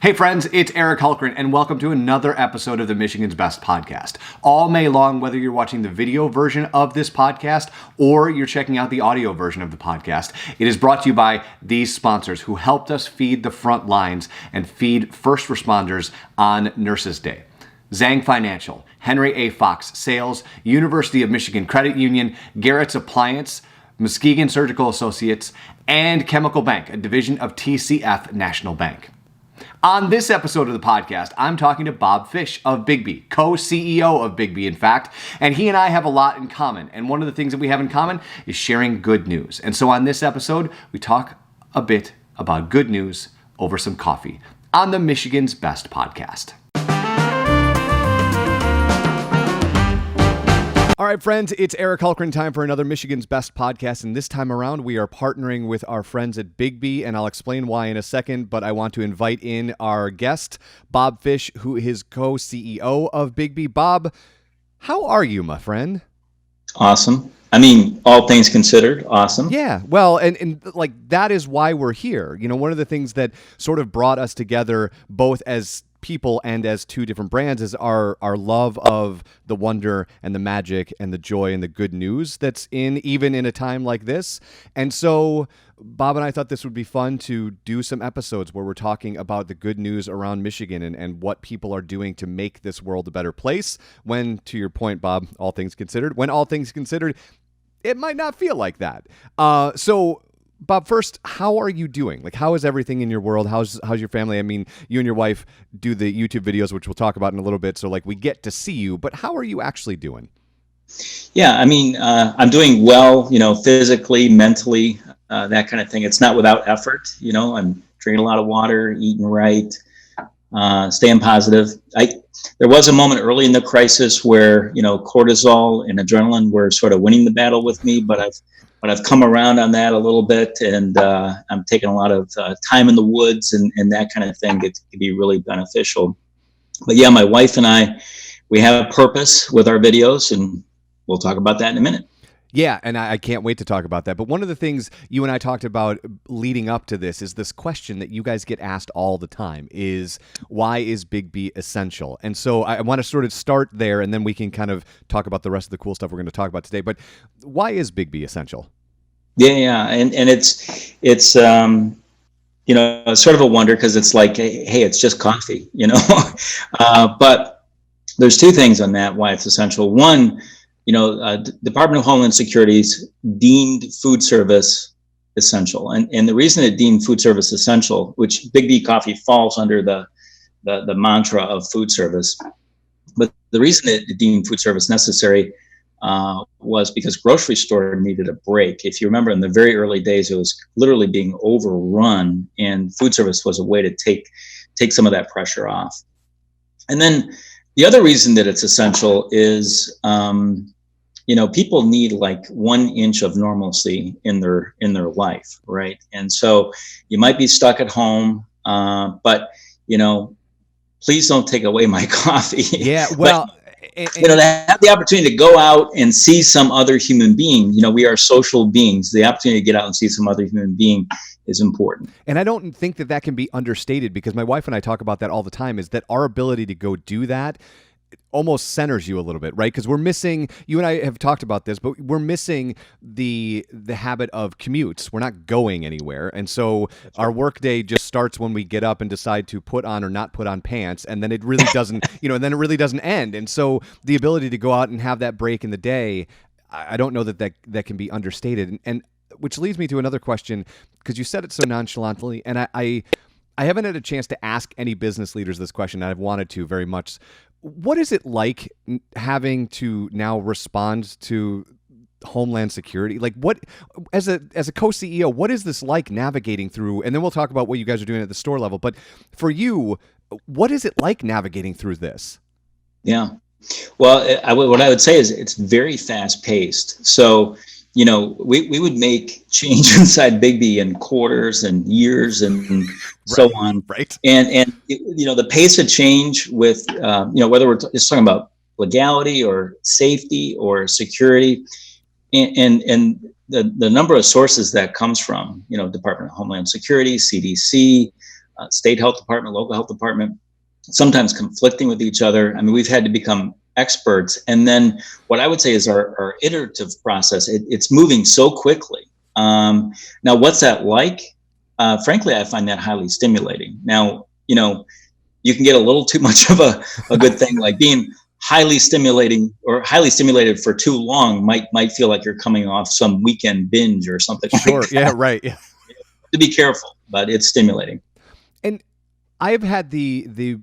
Hey friends, it's Eric Hultgren, and welcome to another episode of the Michigan's Best Podcast. All May long, whether you're watching the video version of this podcast or you're checking out the audio version of the podcast, it is brought to you by these sponsors who helped us feed the front lines and feed first responders on Nurses Day. Zhang Financial, Henry A. Fox Sales, University of Michigan Credit Union, Garrett's Appliance, Muskegon Surgical Associates, and Chemical Bank, a division of TCF National Bank. On this episode of the podcast, I'm talking to Bob Fish of Biggby, co-CEO of Biggby, in fact, and he and I have a lot in common. And one of the things that we have in common is sharing good news. And so on this episode, we talk a bit about good news over some coffee on the Michigan's Best Podcast. All right, friends, it's Eric Hultgren, time for another Michigan's Best Podcast, and this time around we are partnering with our friends at Biggby, and I'll explain why in a second, but I want to invite in our guest, Bob Fish, who is co-CEO of Biggby. Bob, how are you, my friend? Awesome. I mean, all things considered, awesome. Yeah, well, and like that is why we're here. You know, one of the things that sort of brought us together, both as people and as two different brands, is our love of the wonder and the magic and the joy and the good news that's even in a time like this. And so Bob and I thought this would be fun to do some episodes where we're talking about the good news around Michigan and what people are doing to make this world a better place when, to your point, Bob, all things considered, it might not feel like that. So Bob, first, how are you doing? Like, how is everything in your world? How's your family? I mean, you and your wife do the YouTube videos, which we'll talk about in a little bit. So, like, we get to see you, but how are you actually doing? Yeah, I mean, I'm doing well, physically, mentally, that kind of thing. It's not without effort. I'm drinking a lot of water, eating right, staying positive. There was a moment early in the crisis where, cortisol and adrenaline were sort of winning the battle with me, but I've come around on that a little bit, and I'm taking a lot of time in the woods and that kind of thing. It can be really beneficial. But yeah, my wife and I, we have a purpose with our videos, and we'll talk about that in a minute. Yeah, and I can't wait to talk about that. But one of the things you and I talked about leading up to this is this question that you guys get asked all the time is, why is Biggby essential? And so I want to sort of start there, and then we can kind of talk about the rest of the cool stuff we're going to talk about today. But why is Biggby essential? Yeah, and it's sort of a wonder, because it's like, hey, it's just coffee, But there's two things on that why it's essential. One, Department of Homeland Security's deemed food service essential, and the reason it deemed food service essential, which Biggby Coffee falls under the mantra of food service, but the reason it deemed food service necessary was because grocery store needed a break. If you remember, in the very early days, it was literally being overrun, and food service was a way to take some of that pressure off. And then the other reason that it's essential is, people need like 1 inch of normalcy in their life, right? And so you might be stuck at home, but please don't take away my coffee. Yeah, well. To have the opportunity to go out and see some other human being, we are social beings. The opportunity to get out and see some other human being is important. And I don't think that can be understated, because my wife and I talk about that all the time, is that our ability to go do that almost centers you a little bit, right? Because we're missing, you and I have talked about this, but we're missing the habit of commutes. We're not going anywhere. And so our workday just starts when we get up and decide to put on or not put on pants. And then it really doesn't, and then it really doesn't end. And so the ability to go out and have that break in the day, I don't know that can be understated. And which leads me to another question, because you said it so nonchalantly, and I haven't had a chance to ask any business leaders this question, and I've wanted to very much. What is it like having to now respond to Homeland Security? Like, what, as a co-CEO, what is this like navigating through? And then we'll talk about what you guys are doing at the store level. But for you, what is it like navigating through this? Yeah. Well, what I would say is it's very fast paced. So, we would make change inside Biggby in quarters and years and so on. Right. And the pace of change with, whether we're just talking about legality or safety or security, and the number of sources that comes from, Department of Homeland Security, CDC, state health department, local health department, sometimes conflicting with each other. I mean, we've had to become experts. And then what I would say is our iterative process, it's moving so quickly. Now, what's that like? Frankly, I find that highly stimulating. Now, you can get a little too much of a good thing, like being highly stimulating or highly stimulated for too long might feel like you're coming off some weekend binge or something. Sure. Like that. Yeah. Right. Yeah. To be careful, but it's stimulating. And I've had the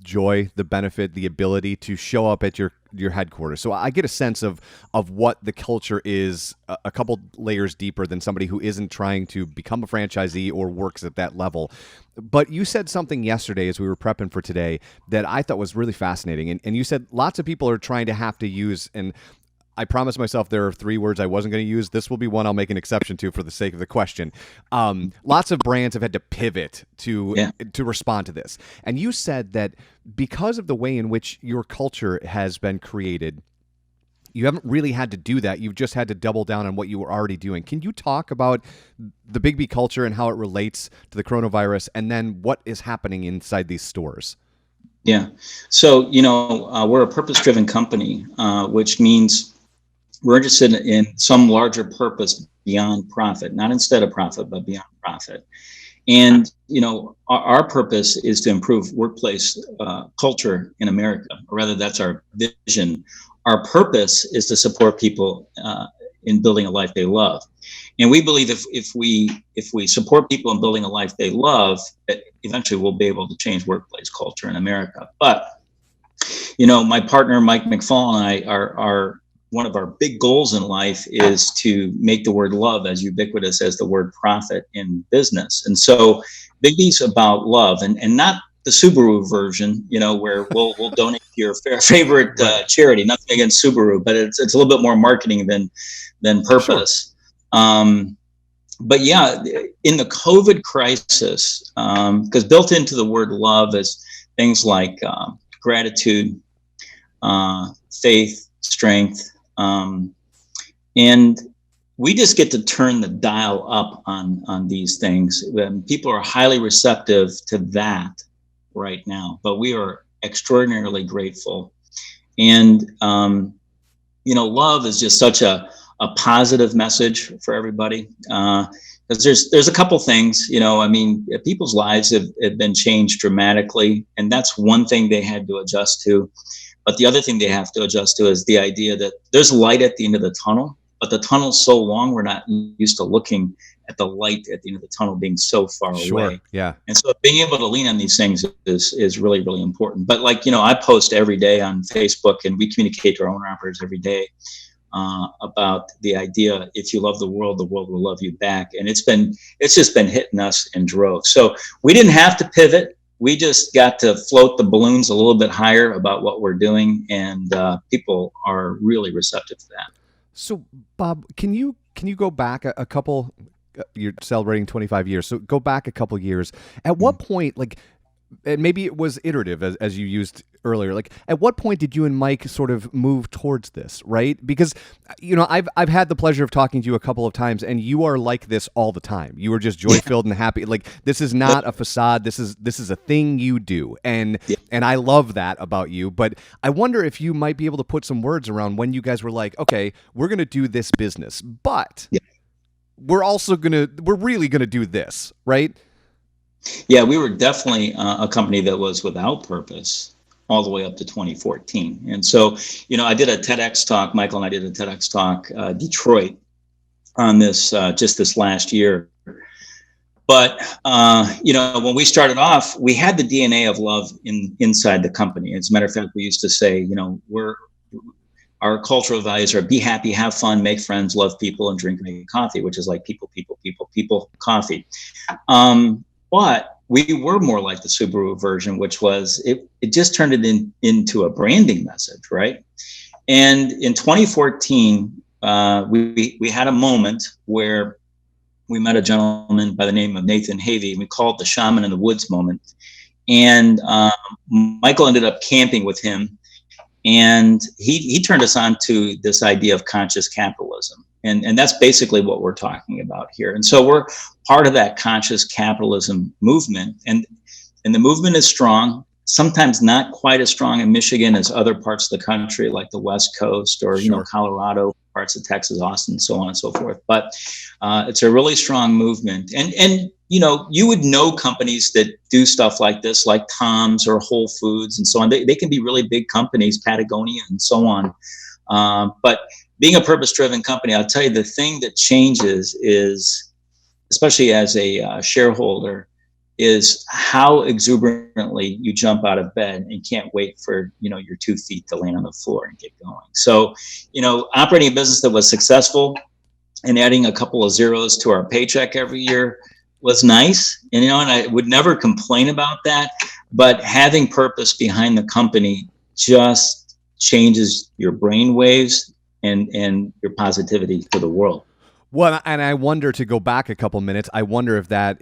joy, the benefit, the ability to show up at your headquarters. So I get a sense of what the culture is a couple layers deeper than somebody who isn't trying to become a franchisee or works at that level. But you said something yesterday as we were prepping for today that I thought was really fascinating. And you said lots of people are trying to have to use, and I promised myself there are 3 words I wasn't going to use. This will be one I'll make an exception to for the sake of the question. Lots of brands have had to pivot to respond to this. And you said that because of the way in which your culture has been created, you haven't really had to do that. You've just had to double down on what you were already doing. Can you talk about the Biggby culture and how it relates to the coronavirus, and then what is happening inside these stores? Yeah. So, we're a purpose-driven company, which means we're interested in some larger purpose beyond profit, not instead of profit, but beyond profit. And, our purpose is to improve workplace culture in America, or rather that's our vision. Our purpose is to support people in building a life they love. And we believe if we support people in building a life they love, eventually we'll be able to change workplace culture in America. But, my partner, Mike McFall, and I are one of our big goals in life is to make the word love as ubiquitous as the word profit in business. And so Biggby's about love, and not the Subaru version, where we'll donate to your favorite charity. Nothing against Subaru, but it's a little bit more marketing than purpose. Sure. But yeah, in the COVID crisis, because built into the word love is things like gratitude, faith, strength, and we just get to turn the dial up on these things. People are highly receptive to that right now, but we are extraordinarily grateful. And, love is just such a positive message for everybody. Because there's a couple things, people's lives have been changed dramatically, and that's one thing they had to adjust to. But the other thing they have to adjust to is the idea that there's light at the end of the tunnel, but the tunnel's so long, we're not used to looking at the light at the end of the tunnel being so far away. Yeah. And so being able to lean on these things is really, really important. But I post every day on Facebook, and we communicate to our owner operators every day about the idea, if you love the world will love you back. And it's just been hitting us in droves. So we didn't have to pivot. We just got to float the balloons a little bit higher about what we're doing, and people are really receptive to that. So, Bob, can you go back a couple? You're celebrating 25 years, so go back a couple years. At what point, and maybe it was iterative, as you used earlier. At what point did you and Mike sort of move towards this, right? Because, I've had the pleasure of talking to you a couple of times, and you are like this all the time. You are just joy-filled and happy. This is not a facade. This is a thing you do, and I love that about you. But I wonder if you might be able to put some words around when you guys were like, okay, we're going to do this business, but we're really going to do this, right? Yeah, we were definitely a company that was without purpose all the way up to 2014. And so, I did a TEDx talk, Michael and I did a TEDx talk, Detroit, on this, just this last year. But, when we started off, we had the DNA of love inside the company. As a matter of fact, we used to say, our cultural values are be happy, have fun, make friends, love people, and drink coffee, which is like people, coffee. But we were more like the Subaru version, which was it just turned it into a branding message, right? And in 2014, we had a moment where we met a gentleman by the name of Nathan Havey, and we called it the Shaman in the Woods moment. And Michael ended up camping with him, and he turned us on to this idea of conscious capitalism. And that's basically what we're talking about here. And so we're part of that conscious capitalism movement. And the movement is strong, sometimes not quite as strong in Michigan as other parts of the country, like the West Coast or, Sure. Colorado, parts of Texas, Austin, so on and so forth. But it's a really strong movement. And you would know companies that do stuff like this, like Tom's or Whole Foods and so on. They can be really big companies, Patagonia and so on. But being a purpose-driven company, I'll tell you, the thing that changes is, especially as a shareholder, is how exuberantly you jump out of bed and can't wait for, your 2 feet to land on the floor and get going. So, operating a business that was successful and adding a couple of zeros to our paycheck every year was nice, and I would never complain about that. But having purpose behind the company just changes your brain waves and your positivity to the world. Well, and I wonder, to go back a couple minutes, I wonder if that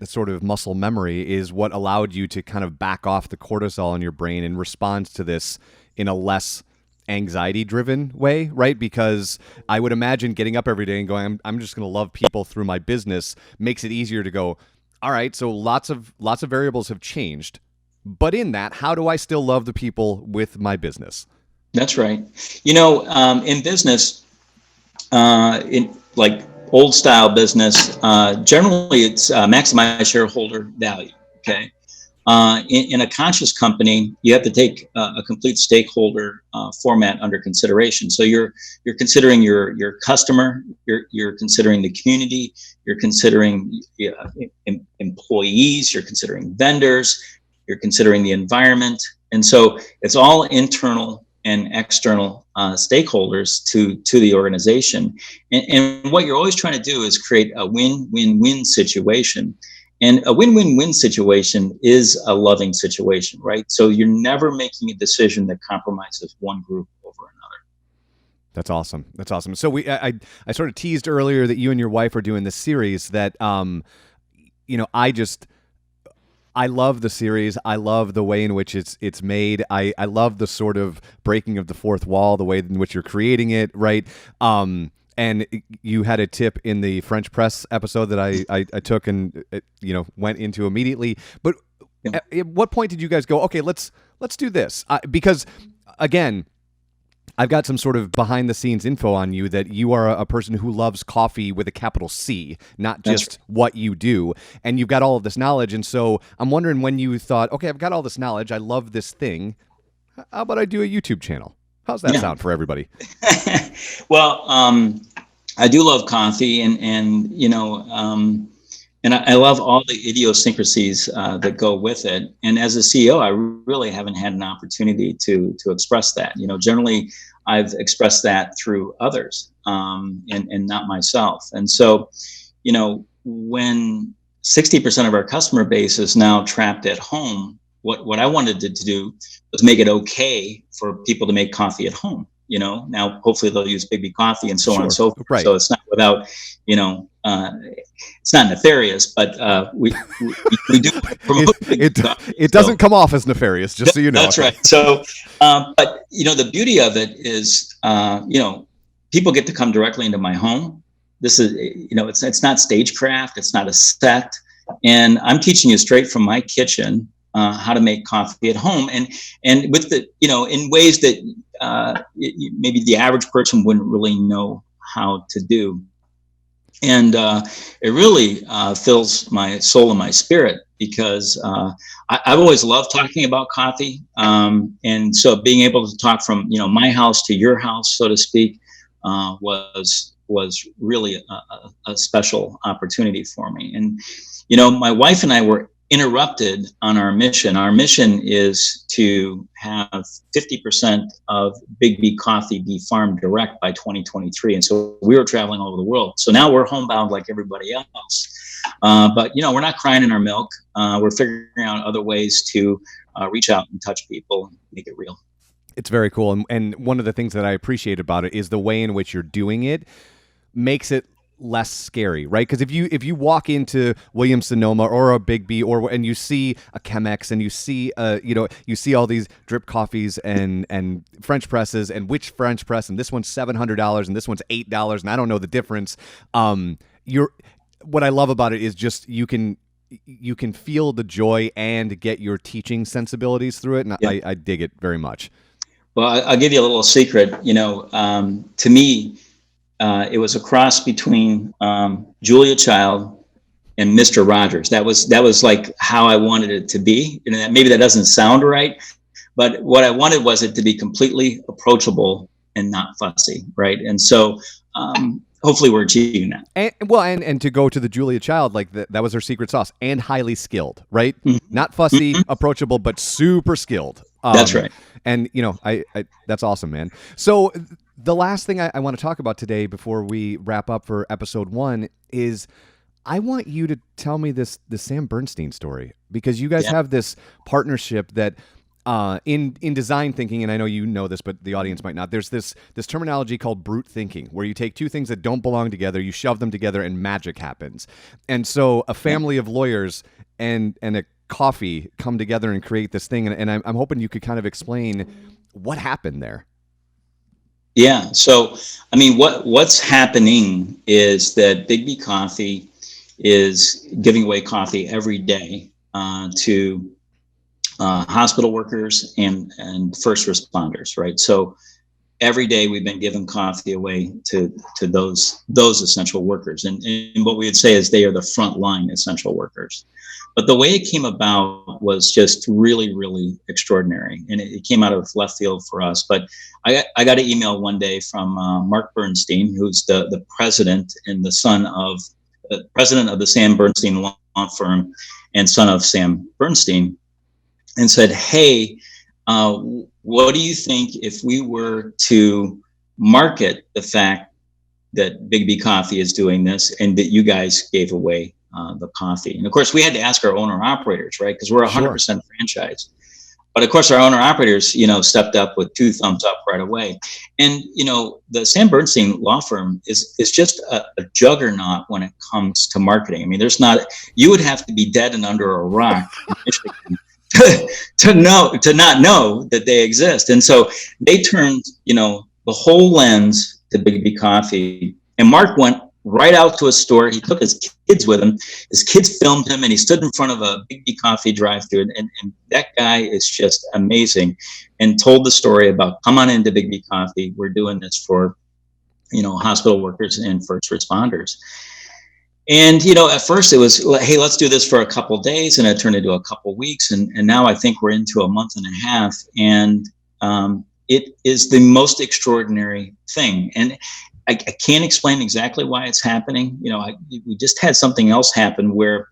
sort of muscle memory is what allowed you to kind of back off the cortisol in your brain and respond to this in a less anxiety-driven way, right? Because I would imagine getting up every day and going, I'm just going to love people through my business makes it easier to go, all right, so lots of variables have changed, but in that, how do I still love the people with my business? That's right. In business, in like old style business, generally it's maximize shareholder value. Okay. In a conscious company, you have to take a complete stakeholder format under consideration. So you're considering your customer, you're considering the community, you're considering employees, you're considering vendors, you're considering the environment, and so it's all internal and external stakeholders to the organization. And what you're always trying to do is create a win-win-win situation. And a win-win-win situation is a loving situation, right? So you're never making a decision that compromises one group over another. That's awesome. That's awesome. So I sort of teased earlier that you and your wife are doing this series that, I love the series. I love the way in which it's made. I love the sort of breaking of the fourth wall, the way in which you're creating it, right? And you had a tip in the French press episode that I took and went into immediately. But at what point did you guys go, okay, let's do this? Because again, I've got some sort of behind the scenes info on you that you are a person who loves coffee with a capital C, not just what you do. And you've got all of this knowledge. And so I'm wondering when you thought, okay, I've got all this knowledge. I love this thing. How about I do a YouTube channel? How's that sound for everybody? Well, I do love coffee and I love all the idiosyncrasies that go with it. And as a CEO, I really haven't had an opportunity to express that. Generally, I've expressed that through others and not myself. And so, when 60% of our customer base is now trapped at home, what I wanted to do was make it okay for people to make coffee at home. Now hopefully they'll use Biggby Coffee and so on and so forth. Right. So it's not without, it's not nefarious, but we do promote it doesn't come off as nefarious, just so you know. That's right. So, but the beauty of it is, people get to come directly into my home. This is, it's not stagecraft, it's not a set, and I'm teaching you straight from my kitchen how to make coffee at home, and with the in ways that maybe the average person wouldn't really know how to do. And it really fills my soul and my spirit because I've always loved talking about coffee, and so being able to talk from my house to your house, so to speak, was really a special opportunity for me. And my wife and I were interrupted on our mission. Our mission is to have 50% of Biggby Coffee be farm direct by 2023. And so we were traveling all over the world. So now we're homebound like everybody else. But we're not crying in our milk. We're figuring out other ways to reach out and touch people and make it real. It's very cool. And one of the things that I appreciate about it is the way in which you're doing it makes it less scary, right? Because if you walk into Williams Sonoma or a Biggby and you see a Chemex and you see you see all these drip coffees and French presses, and which French press, and this one's $700 and this one's $8 and I don't know the difference. What I love about it is just you can feel the joy and get your teaching sensibilities through it, and Yeah. I dig it very much. Well, I'll give you a little secret. To me, it was a cross between Julia Child and Mr. Rogers. That was like how I wanted it to be. And maybe that doesn't sound right, but what I wanted was it to be completely approachable and not fussy, right? And so hopefully we're achieving that. And to go to the Julia Child, like that was her secret sauce, and highly skilled, right? Mm-hmm. Not fussy, approachable, but super skilled. That's right. And I that's awesome, man. So the last thing I want to talk about today before we wrap up for episode 1 is I want you to tell me the Sam Bernstein story, because you guys have this partnership that in design thinking, and I know you know this, but the audience might not. There's this terminology called brute thinking, where you take two things that don't belong together, you shove them together, and magic happens. And so a family of lawyers and a coffee come together and create this thing, and I'm hoping you could kind of explain what happened there. Yeah. So, I mean, what's happening is that Biggby Coffee is giving away coffee every day to hospital workers and first responders, right? So every day we've been giving coffee away to those essential workers, and what we would say is they are the frontline essential workers. But the way it came about was just really, really extraordinary, and it came out of left field for us. But I got an email one day from Mark Bernstein, who's the president and the son of the president of the Sam Bernstein law firm and son of Sam Bernstein, and said, "Hey, what do you think if we were to market the fact that Biggby Coffee is doing this and that you guys gave away the coffee?" And of course, we had to ask our owner operators, right? Because we're 100% franchise. But of course, our owner operators, stepped up with 2 thumbs up right away. And the Sam Bernstein law firm is just a juggernaut when it comes to marketing. I mean, you would have to be dead and under a rock in Michigan to not know that they exist. And so they turned, the whole lens to Biggby Coffee. And Mark went right out to a store. He took his kids with him. His kids filmed him, and he stood in front of a Biggby Coffee drive-thru. And that guy is just amazing, and told the story about, come on into Biggby Coffee. We're doing this for, hospital workers and first responders. And, at first it was, hey, let's do this for a couple days. And it turned into a couple weeks. And now I think we're into a month and a half. And it is the most extraordinary thing. And I can't explain exactly why it's happening. We just had something else happen where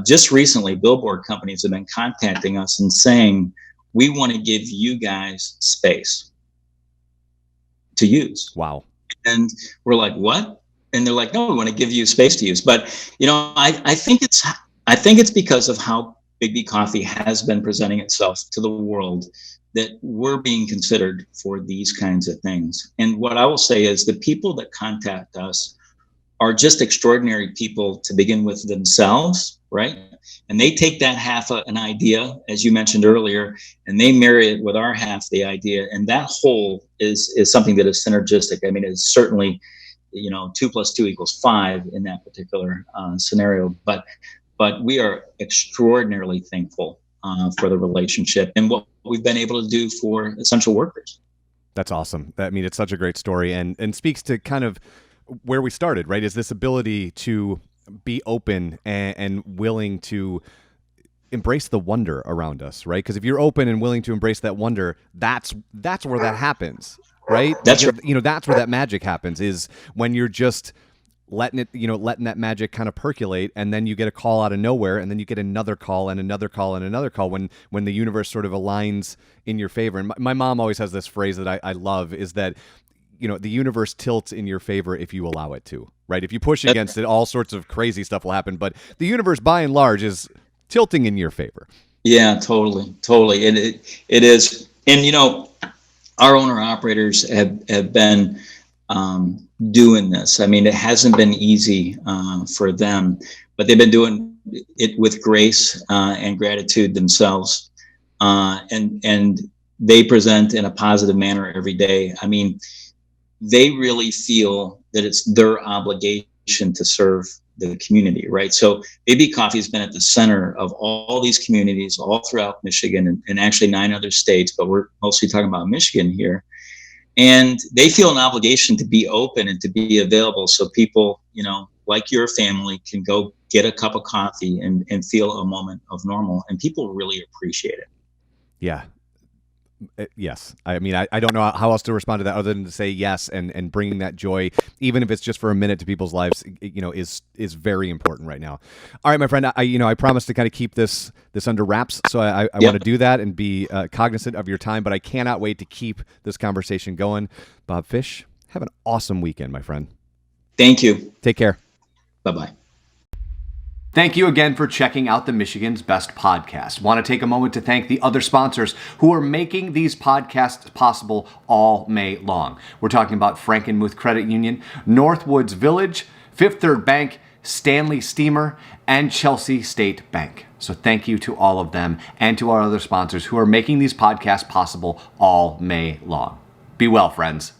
just recently billboard companies have been contacting us and saying, we want to give you guys space to use. Wow. And we're like, what? And they're like, no, we want to give you space to use. But, I think it's because of how Biggby Coffee has been presenting itself to the world that we're being considered for these kinds of things. And what I will say is the people that contact us are just extraordinary people to begin with themselves, right? And they take that half an idea, as you mentioned earlier, and they marry it with our half the idea. And that whole is something that is synergistic. I mean, it's certainly, 2 + 2 = 5 in that particular scenario. But we are extraordinarily thankful for the relationship and what we've been able to do for essential workers. That's awesome. I mean, it's such a great story, and speaks to kind of where we started, right? Is this ability to be open and willing to embrace the wonder around us, right? Because if you're open and willing to embrace that wonder, that's where that happens, right? That's right. That's where that magic happens, is when you're just letting that magic kind of percolate, and then you get a call out of nowhere, and then you get another call and another call and another call when the universe sort of aligns in your favor. And my mom always has this phrase that I love, is that the universe tilts in your favor if you allow it to, right? If you push against it, all sorts of crazy stuff will happen, but the universe by and large is tilting in your favor. Yeah, totally. And it is. And our owner operators have been doing this. I mean, it hasn't been easy for them, but they've been doing it with grace and gratitude themselves, and they present in a positive manner every day. I mean, they really feel that it's their obligation to serve the community, right? So Biggby Coffee has been at the center of all these communities all throughout Michigan and actually 9 other states, but we're mostly talking about Michigan here. And they feel an obligation to be open and to be available so people, like your family, can go get a cup of coffee and feel a moment of normal. And people really appreciate it. Yeah. Yes. I mean, I don't know how else to respond to that other than to say yes, and bringing that joy, even if it's just for a minute, to people's lives, is very important right now. All right, my friend, I promised to kind of keep this under wraps, so I want to do that and be cognizant of your time, but I cannot wait to keep this conversation going. Bob Fish, have an awesome weekend, my friend. Thank you. Take care. Bye-bye. Thank you again for checking out the Michigan's Best Podcast. Want to take a moment to thank the other sponsors who are making these podcasts possible all May long. We're talking about Frankenmuth Credit Union, Northwoods Village, Fifth Third Bank, Stanley Steamer, and Chelsea State Bank. So thank you to all of them and to our other sponsors who are making these podcasts possible all May long. Be well, friends.